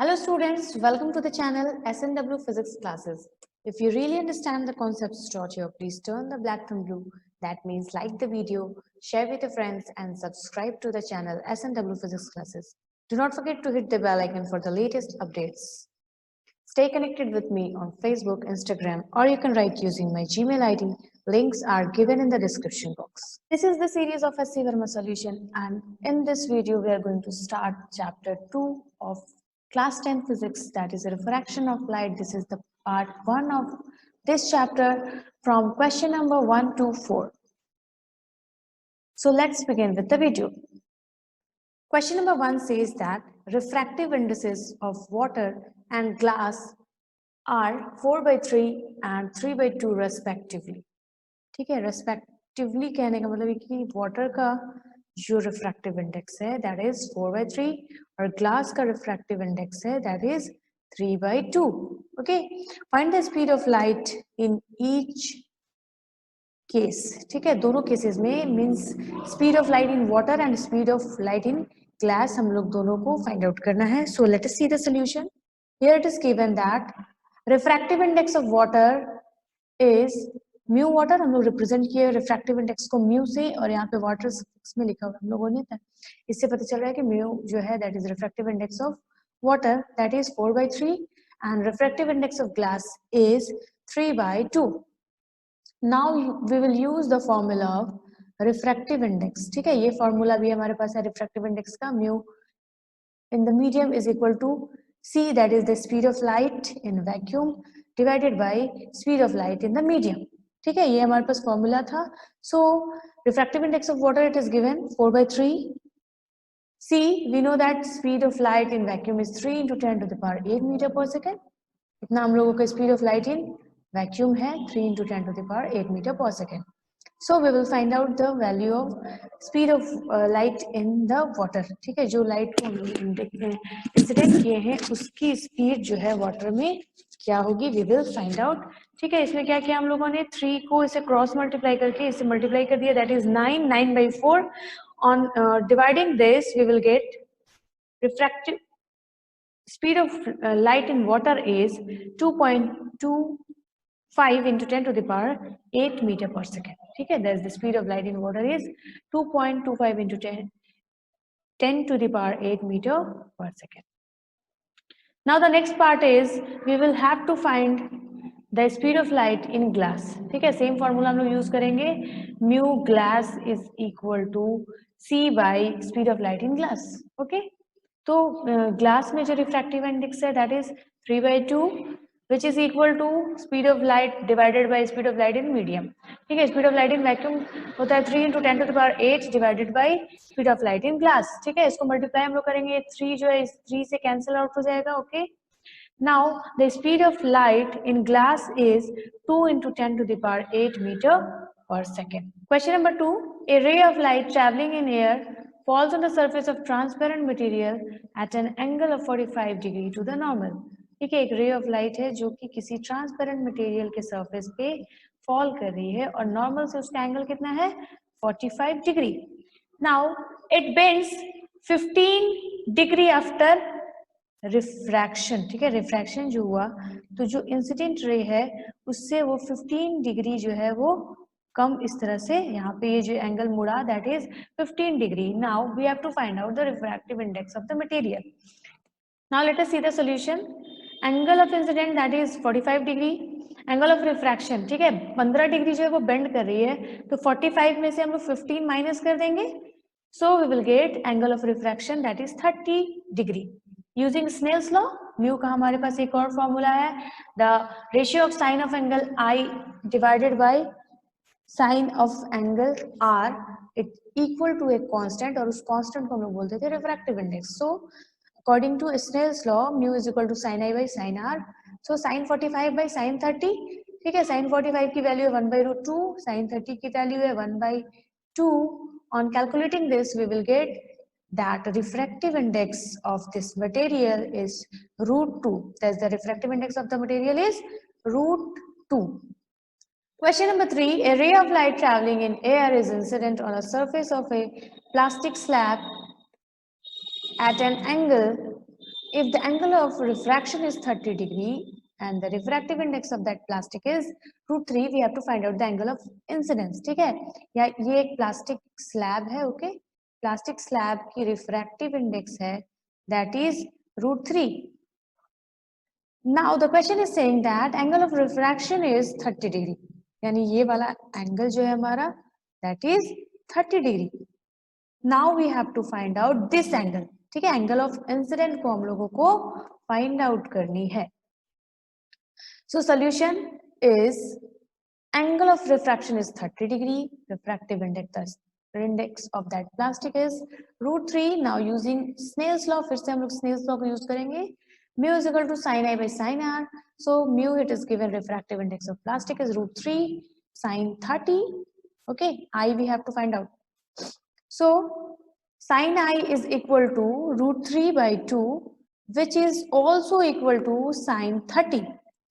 Hello students, welcome to the channel SNW Physics Classes. If you really understand the concepts taught here, please turn the black from blue. That means like the video, share with your friends and subscribe to the channel SNW Physics Classes. Do not forget to hit the bell icon for the latest updates. Stay connected with me on Facebook, Instagram, or you can write using my Gmail ID. Links are given in the description box. This is the series of SC Verma solution, and in this video we are going to start chapter 2 of class 10 physics, that is refraction of light. This is the part 1 of this chapter from question number 1 to 4. So let's begin with the video. Question number 1 says that refractive indices of water and glass are 4/3 and 3/2 respectively. ठीक है, respectively कहने का मतलब है कि water का जो refractive index है that is 4/3 और glass का refractive index है that is 3/2. Okay, find the speed of light in each case. ठीक है, दोनों cases में means speed of light in water and speed of light in glass हम लोग दोनों को find out करना है. So let us see the solution. Here it is given that refractive index of water is mu water. हम लोग represent किए refractive index को mu से और यहाँ पे water में लिखा हुआ हम लोगों ने था. इससे पता चल रहा है कि mu जो है that is refractive index of water that is 4/3 and refractive index of glass is 3/2. Now we will use the formula of refractive index. ठीक है, ये formula भी हमारे पास है refractive index का. Mu in the medium is equal to c, that is the speed of light in vacuum divided by speed of light in the medium. ठीक है, ये हमारे पास formula था. So refractive index of water it is given 4/3. C, we know that speed of light in vacuum is 3 into 10 to the power 8 meter per second. इतना हम लोगों का speed of light in vacuum है 3 into 10 to the power 8 meter per second. So we will find out the value of speed of light in the water. ठीक है, जो light को हम लोग इंसिडेंट किए हैं उसकी speed जो है water में क्या होगी we will find out. ठीक है, इसमें क्या किया हम लोगों ने 3 को इसे क्रॉस मल्टीप्लाई करके इसे मल्टीप्लाई कर दिया that is 9/4. On dividing this we will get refractive speed of light in water is 2.25 into 10 to the power 8 meter per second. ठीक है, that's the speed of light in water is 2.25 into 10 to the power 8 meter per second. Now the next part is we will have to find the speed of light in glass. ठीक है, same formula हम लोग use करेंगे. Mu glass is equal to c by speed of light in glass. Okay, तो glass में जो refractive index है that is 3/2 which is equal to speed of light divided by speed of light in medium. ठीक है, speed of light in vacuum होता है 3 into 10 to the power 8 divided by speed of light in glass. ठीक है, इसको multiply हम लोग करेंगे 3 जो है इस 3 से cancel out हो जाएगा. Okay, now the speed of light in glass is 2 into 10 to the power 8 meter per second. Question number 2, a ray of light traveling in air falls on the surface of transparent material at an angle of 45 degree to the normal. ठीक है, एक ray of light है जो कि किसी transparent material के surface पे fall कर रही है और normal से उसका angle कितना है 45 degree. Now it bends 15 degree after refraction. ठीक है, रिफ्रैक्शन जो हुआ तो जो इंसिडेंट रे है उससे वो 15 डिग्री जो है वो कम इस तरह से यहाँ पे ये जो एंगल मुड़ा that is 15 degree. Now we have to find out the refractive index of the material. Now let us see the solution. Angle of incidence that is 45 degree. Angle of refraction ठीक है 15 degree जो है वो bend कर रही है तो 45 में से हम लोग 15 माइनस कर देंगे. So we will get angle of refraction that is 30 degree. Using Snell's law, mu का हमारे पास एक और फॉर्मूला है the ratio of sine of angle I divided by sine of angle R it equal to a constant और उस constant को हम लोग बोलते थे refractive index. So according to Snell's law mu is equal to sin I by sin R. So sin 45 by sin 30. ठीक है, sin 45 की वैल्यू है 1/√2, sin 30 की वैल्यू है 1/2. On calculating this we will get that refractive index of this material is √2. Thus the refractive index of the material is √2. Question number 3, a ray of light traveling in air is incident on a surface of a plastic slab at an angle if the angle of refraction is 30 degree and the refractive index of that plastic is √3, we have to find out the angle of incidence. ठीक है, या ये एक plastic slab है, okay, plastic slab की refractive index है that is √3. Now the question is saying that angle of refraction is 30 degree, यानी ये वाला एंगल जो है हमारा that is 30 degree. Now we have to find out this angle. ठीक है, एंगल ऑफ इंसिडेंट को हम लोगों को फाइंड आउट करनी है. So solution is angle of refraction is 30 degree, refractive index of that plastic is √3. Now using Snell's law, फिर से हम लोग Snell's law को यूज करेंगे. Mu is equal to sin I by sin R. So mu, it is given refractive index of plastic is √3 sin 30. Okay, I we have to find out. So sin I is equal to √3 by 2, which is also equal to sin 30.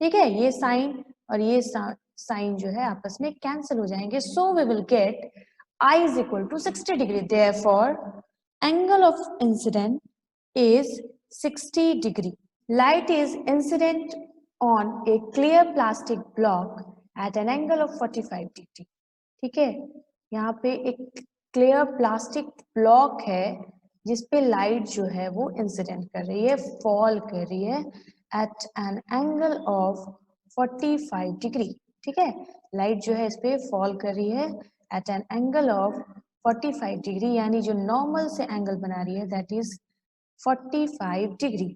ठीक है, ये sign और ये sign जो है आपस में cancel हो जाएंगे. So we will get I is equal to 60 degree. Therefore, angle of incident is 60 degree. Light is incident on a clear plastic block at an angle of 45 degree. ठीक है, यहाँ पे एक क्लियर प्लास्टिक ब्लॉक है जिसपे light जो है वो इंसिडेंट कर रही है, फॉल कर रही है at an angle of 45 degree. ठीक है, लाइट जो है इस पे फॉल कर रही है at an angle of 45 degree, यानी जो नॉर्मल से एंगल बना रही है that is 45 degree.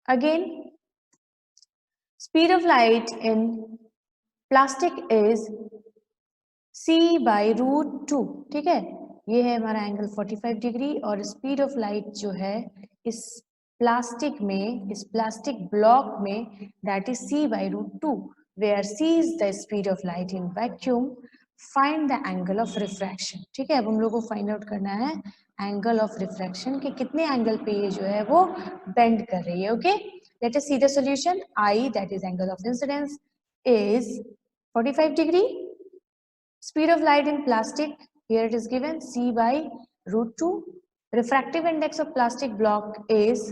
Again, speed of light in plastic is c by √2. ठीक है, ये है हमारा एंगल 45 डिग्री और स्पीड ऑफ लाइट जो है इस प्लास्टिक में, इस प्लास्टिक ब्लॉक में that is c by √2, where c is the speed of light in vacuum. Find the angle of refraction. ठीक है, अब हम लोग को फाइंड आउट करना है एंगल ऑफ रिफ्रैक्शन के कितने एंगल पे ये जो है वो बेंड कर रही है. Okay, late us see the solution. I, that is angle of incidence, is 45 degree. Speed of light in plastic, here it is given c by √2. Refractive index of plastic block is,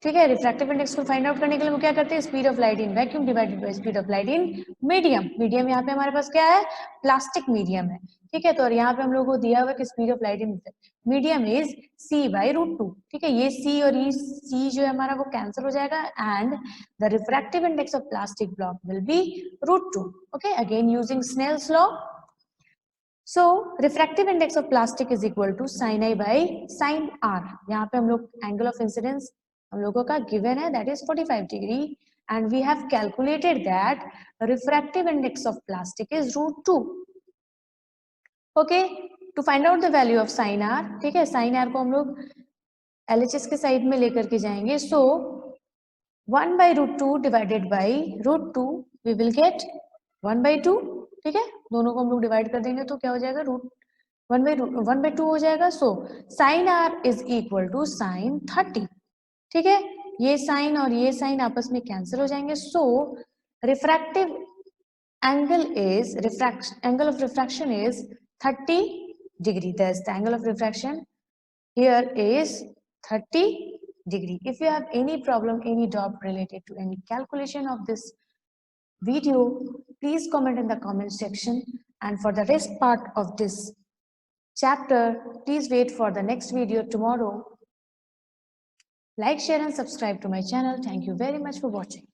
ठीक है, refractive index को find out करने के लिए वो क्या करते हैं, speed of light in vacuum divided by speed of light in medium. Medium यहाँ पे हमारे पास क्या है, प्लास्टिक मीडियम है. ठीक है, तो और यहाँ पे हम लोग को दिया हुआ है कि speed of light in medium is c by √2. ठीक है, ये c और ये c जो है हमारा वो कैंसिल हो जाएगा and the refractive index of plastic block will be √2. Okay, again using Snell's law. So refractive index of plastic is equal to sin I by sin R. यहाँ पे हम लोग angle of incidence हम लोगों का given है that is 45 degree and we have calculated that refractive index of plastic is √2. Okay, to find out the value of sin R, ठीक है, sin R को हम लोग LHS के साइड में लेकर के जाएंगे. So 1 by √2 divided by √2 we will get 1 by 2. ठीक है, दोनों को हम लोग डिवाइड कर देंगे तो क्या हो जाएगा, √1/2 हो जाएगा. So sine r is equal to sine 30. ठीक है, ये साइन और ये साइन आपस में कैंसिल हो जाएंगे. So refractive angle of refraction is 30 degree. Thus the angle of refraction here is 30 degree. If you have any problem, any doubt related to any calculation of this video, please comment in the comment section, and for the rest part of this chapter, please wait for the next video tomorrow. Like, share and subscribe to my channel. Thank you very much for watching.